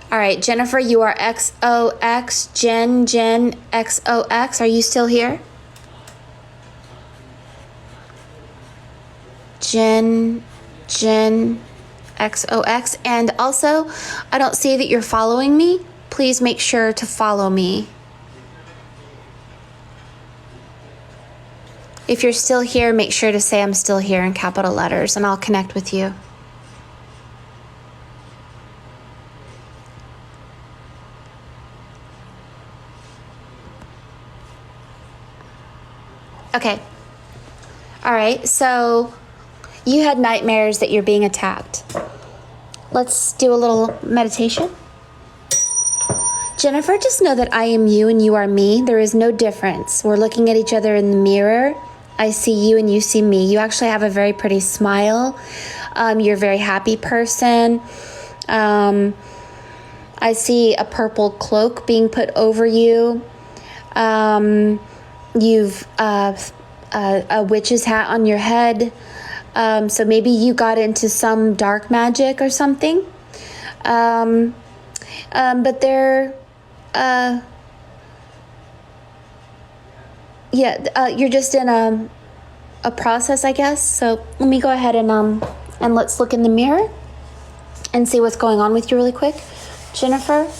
All right, Jennifer, you are XOX, Jen XOX. Are you still here? Jen XOX. And also, I don't see that you're following me. Please make sure to follow me. If you're still here, make sure to say I'm still here in capital letters, and I'll connect with you. Okay. All right, so you had nightmares that you're being attacked. Let's do a little meditation. Jennifer, just know that I am you and you are me. There is no difference. We're looking at each other in the mirror. I see you and you see me. You actually have a very pretty smile. You're a very happy person. I see a purple cloak being put over you. You've a witch's hat on your head. So maybe you got into some dark magic or something. But they're, you're just in a process, I guess. So let me go ahead and let's look in the mirror and see what's going on with you really quick. Jennifer?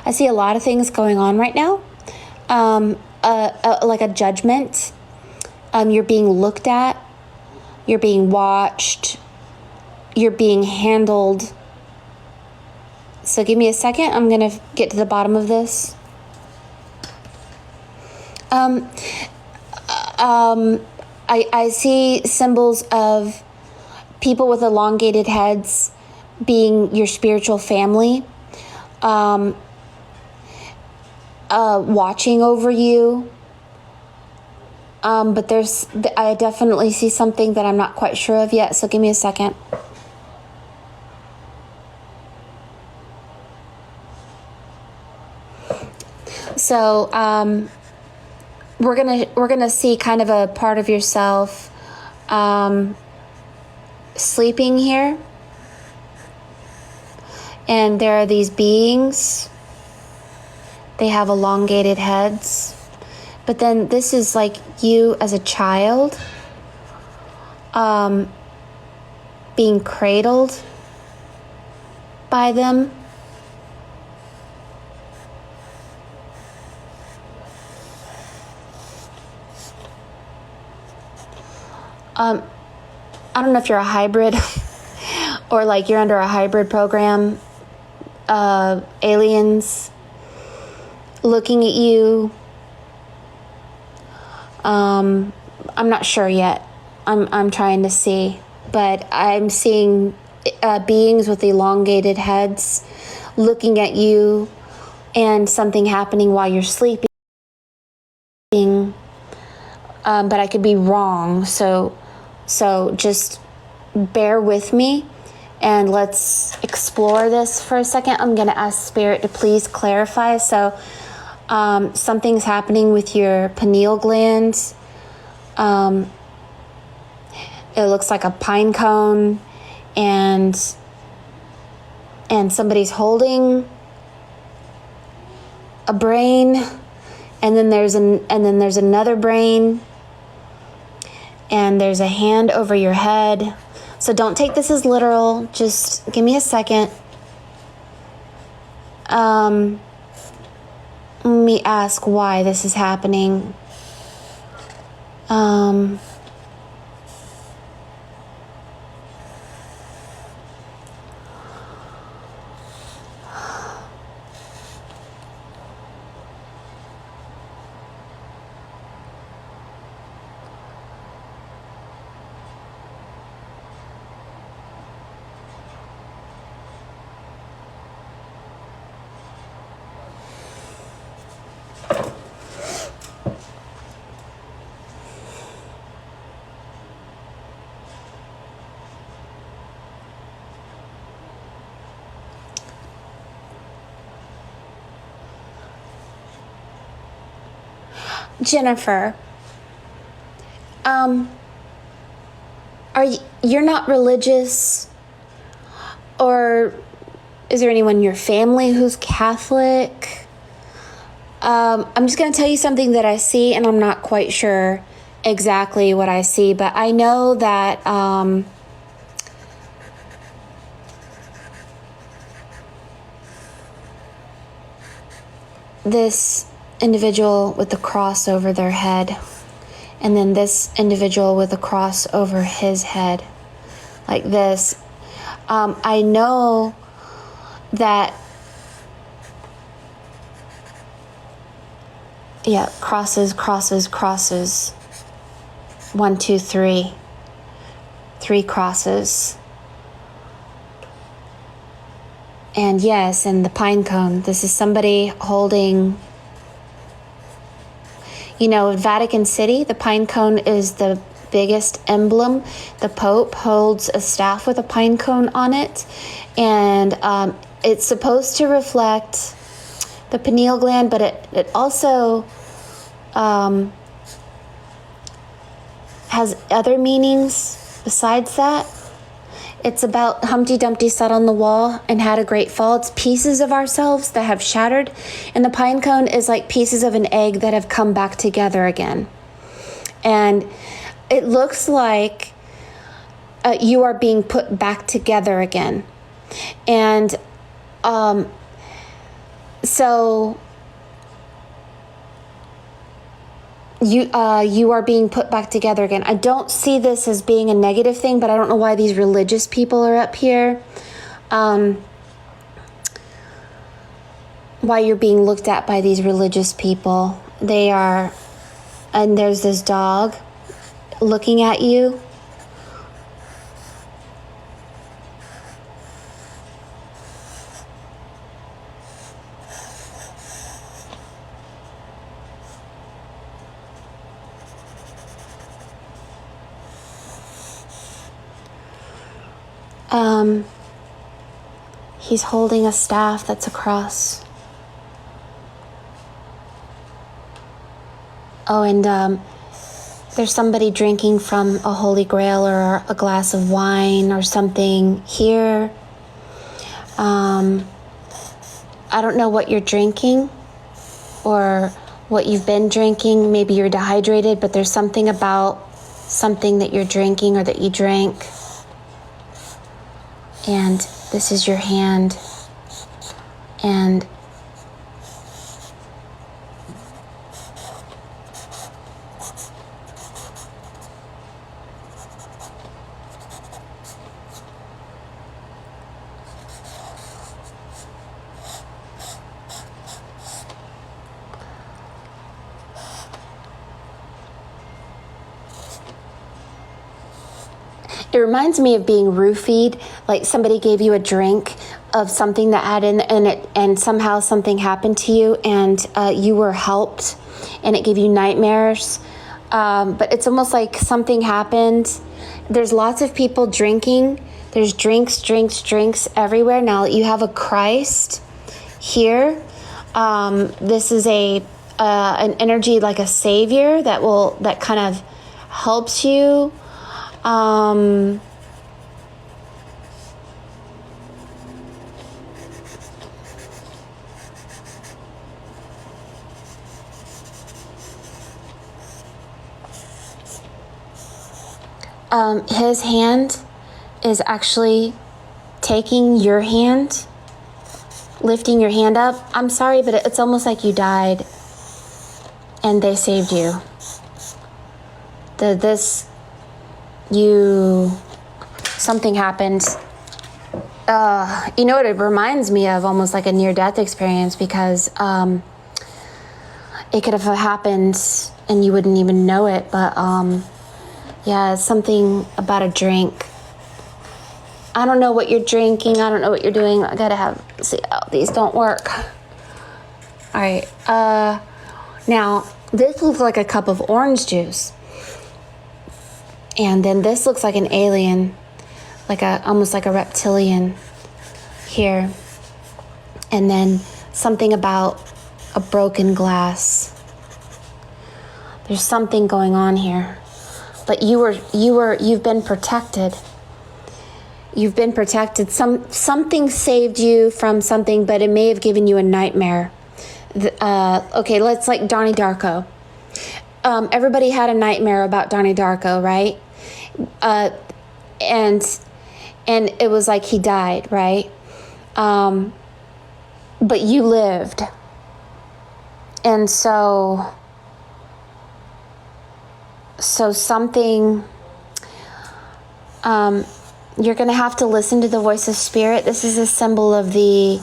I see a lot of things going on right now, like a judgment. You're being looked at, you're being watched, you're being handled. So give me a second. I'm going to get to the bottom of this. I see symbols of people with elongated heads being your spiritual family. Watching over you. But I definitely see something that I'm not quite sure of yet, so give me a second. So, we're gonna see kind of a part of yourself, sleeping here. And there are these beings. They have elongated heads. But then this is like you as a child, being cradled by them. I don't know if you're a hybrid or like you're under a hybrid program. Aliens looking at you. I'm not sure yet. I'm trying to see, but I'm seeing beings with elongated heads looking at you, and something happening while you're sleeping. But I could be wrong. So just bear with me. And let's explore this for a second. I'm going to ask Spirit to please clarify. So something's happening with your pineal glands. It looks like a pine cone, and somebody's holding a brain. and then there's another brain, and there's a hand over your head. So don't take this as literal. Just give me a second. Let me ask why this is happening. Jennifer, you're not religious, or is there anyone in your family who's Catholic? I'm just going to tell you something that I see, and I'm not quite sure exactly what I see, but I know that this individual with the cross over their head, and then this individual with a cross over his head, like this. I know that, yeah, crosses. 1, 2, 3. 3 crosses. And yes, and the pine cone. This is somebody holding, Vatican City, the pine cone is the biggest emblem. The Pope holds a staff with a pine cone on it. And it's supposed to reflect the pineal gland, but it also has other meanings besides that. It's about Humpty Dumpty sat on the wall and had a great fall. It's pieces of ourselves that have shattered. And the pine cone is like pieces of an egg that have come back together again. And it looks like you are being put back together again. And so you are being put back together again. I don't see this as being a negative thing, but I don't know why these religious people are up here. Why you're being looked at by these religious people. They are, and there's this dog looking at you. He's holding a staff that's a cross. Oh, and there's somebody drinking from a Holy Grail or a glass of wine or something here. I don't know what you're drinking or what you've been drinking. Maybe you're dehydrated, but there's something about something that you're drinking or that you drank. And this is your hand. And it reminds me of being roofied, like somebody gave you a drink of something that had in it, and somehow something happened to you, and you were helped, and it gave you nightmares. But it's almost like something happened. There's lots of people drinking. There's drinks everywhere. Now you have a Christ here. This is an energy like a savior that kind of helps you. his hand is actually taking your hand, lifting your hand up. I'm sorry, but it's almost like you died and they saved you. Something happened. You know what it reminds me of? Almost like a near-death experience, because it could have happened and you wouldn't even know it. But yeah, it's something about a drink. I don't know what you're drinking. I don't know what you're doing. I gotta see, these don't work. All right. Now, this looks like a cup of orange juice. And then this looks like an alien, almost like a reptilian here. And then something about a broken glass. There's something going on here. But you've been protected. You've been protected. Something saved you from something, but it may have given you a nightmare. Okay, let's like Donnie Darko. Everybody had a nightmare about Donnie Darko, right? And it was like he died, right? But you lived. And so something, you're going to have to listen to the voice of spirit. This is a symbol of the,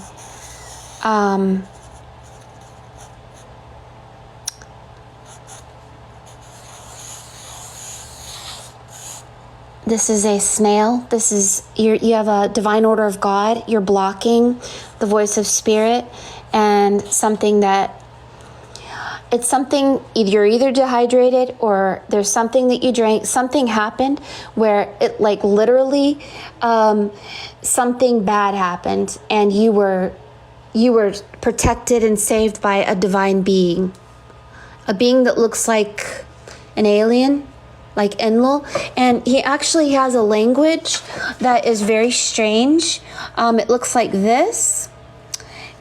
this is a snail. This is, you have a divine order of God. You're blocking the voice of spirit, and something that, it's something, you're either dehydrated or there's something that you drank. Something happened where it like literally something bad happened, and you were protected and saved by a divine being. A being that looks like an alien, like Enlil, and he actually has a language that is very strange. It looks like this,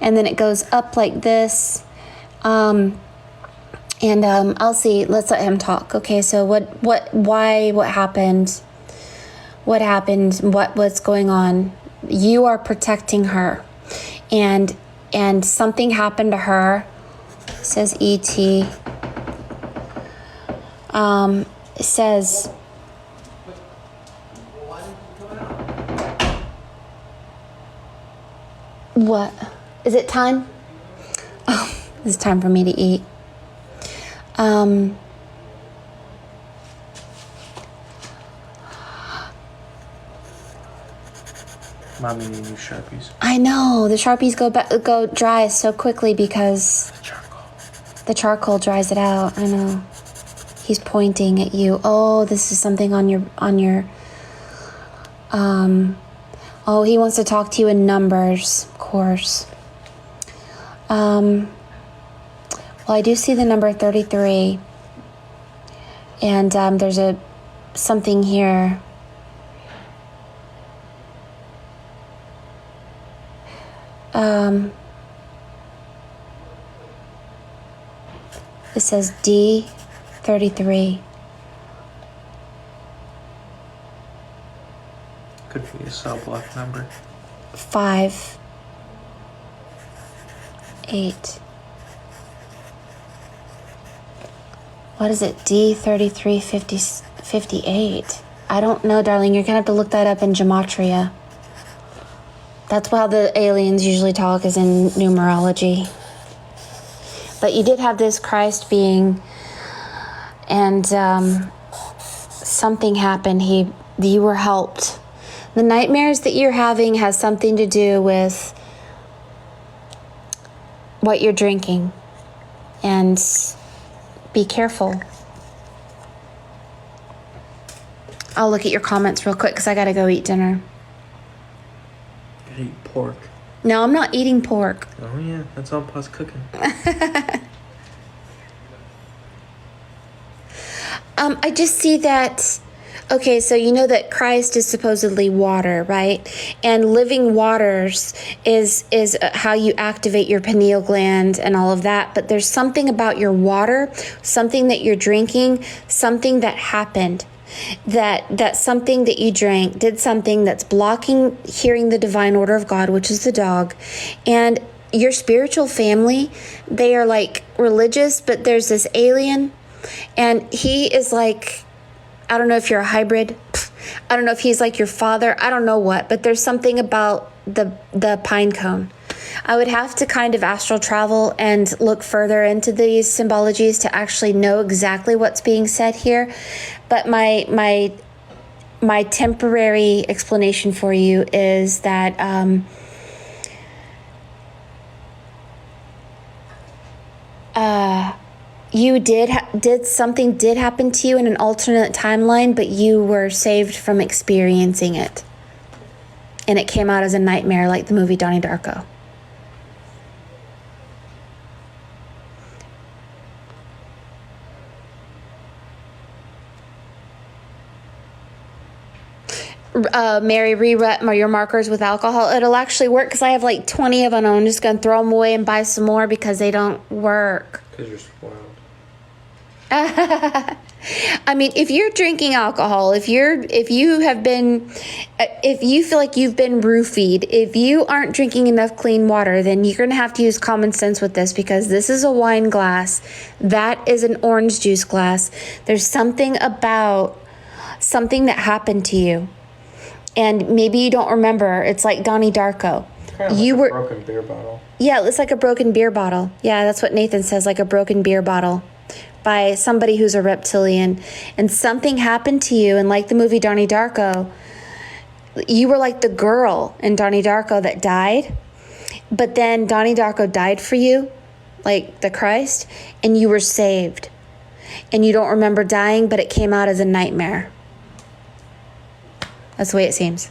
and then it goes up like this. I'll see. Let's let him talk. Okay, so what happened? What happened? What's going on? You are protecting her, and something happened to her. It says E.T. It says, what? Is it time? Oh, it's time for me to eat. Mommy needs new Sharpies. I know, the Sharpies go dry so quickly because the charcoal dries it out. I know. He's pointing at you. Oh, this is something on your oh, he wants to talk to you in numbers, of course. Well, I do see the number 33, and there's something here. It says D33. Could be a cell block number. 5, 8. What is it? D3358. I don't know, darling. You're gonna have to look that up in gematria. That's how the aliens usually talk, is in numerology. But you did have this Christ being, and something happened. You were helped. The nightmares that you're having has something to do with what you're drinking. And be careful. I'll look at your comments real quick because I gotta go eat dinner. Gotta eat pork. No, I'm not eating pork. Oh yeah, that's all Pa's cooking. I just see that. Okay, so you know that Christ is supposedly water, right? And living waters is how you activate your pineal gland and all of that. But there's something about your water, something that you're drinking, something that happened. that something that you drank did something that's blocking hearing the divine order of God, which is the dog. And your spiritual family, they are like religious, but there's this alien, and he is like, I don't know if you're a hybrid. I don't know if he's like your father. I don't know what, but there's something about the pine cone. I would have to kind of astral travel and look further into these symbologies to actually know exactly what's being said here. But my temporary explanation for you is that you did something did happen to you in an alternate timeline, but you were saved from experiencing it, and it came out as a nightmare, like the movie Donnie Darko. Mary, rewrite your markers with alcohol. It'll actually work because I have like 20 of them. I'm just going to throw them away and buy some more because they don't work. Because you're spoiled. I mean, if you're drinking alcohol, if you feel like you've been roofied, if you aren't drinking enough clean water, then you're going to have to use common sense with this, because this is a wine glass. That is an orange juice glass. There's something about something that happened to you, and maybe you don't remember. It's like Donnie Darko. Kind of You like were a broken beer bottle. Yeah, it's like a broken beer bottle. Yeah, that's what Nathan says, like a broken beer bottle by somebody who's a reptilian. And something happened to you, and like the movie Donnie Darko, you were like the girl in Donnie Darko that died, but then Donnie Darko died for you, like the Christ, and you were saved. And you don't remember dying, but it came out as a nightmare. That's the way it seems.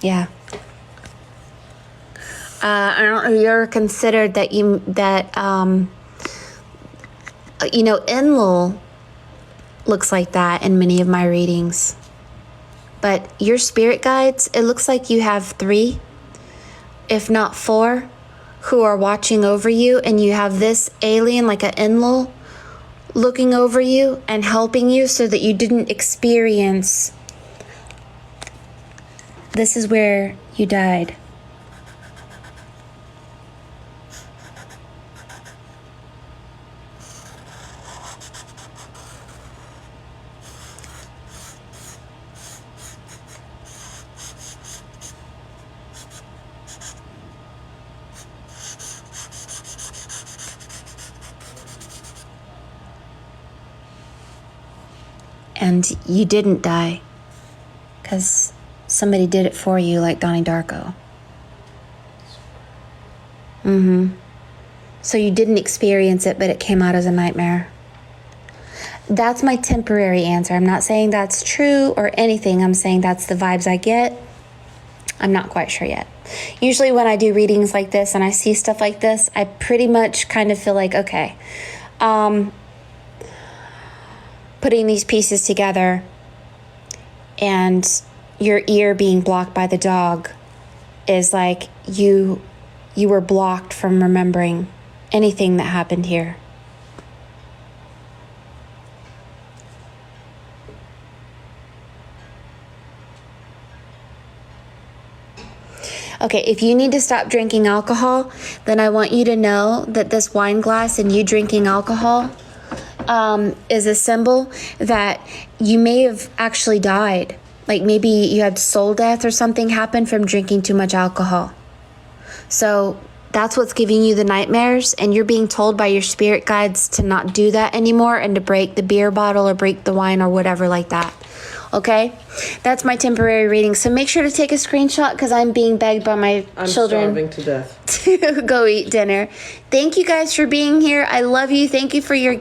Yeah. I don't know if you're considered that Enlil looks like that in many of my readings. But your spirit guides, it looks like you have 3, if not 4, who are watching over you, and you have this alien, like an Enlil, looking over you and helping you so that you didn't experience. This is where you died. And you didn't die because somebody did it for you, like Donnie Darko. So you didn't experience it, but it came out as a nightmare. That's my temporary answer. I'm not saying that's true or anything. I'm saying that's the vibes I get. I'm not quite sure yet. Usually when I do readings like this and I see stuff like this, I pretty much kind of feel like, okay, putting these pieces together and your ear being blocked by the dog is like you were blocked from remembering anything that happened here. Okay, if you need to stop drinking alcohol, then I want you to know that this wine glass and you drinking alcohol is a symbol that you may have actually died. Like maybe you had soul death or something happen from drinking too much alcohol. So that's what's giving you the nightmares, and you're being told by your spirit guides to not do that anymore and to break the beer bottle or break the wine or whatever like that. Okay? That's my temporary reading. So make sure to take a screenshot because I'm being begged by my children. I'm starving to death. To go eat dinner. Thank you guys for being here. I love you. Thank you for your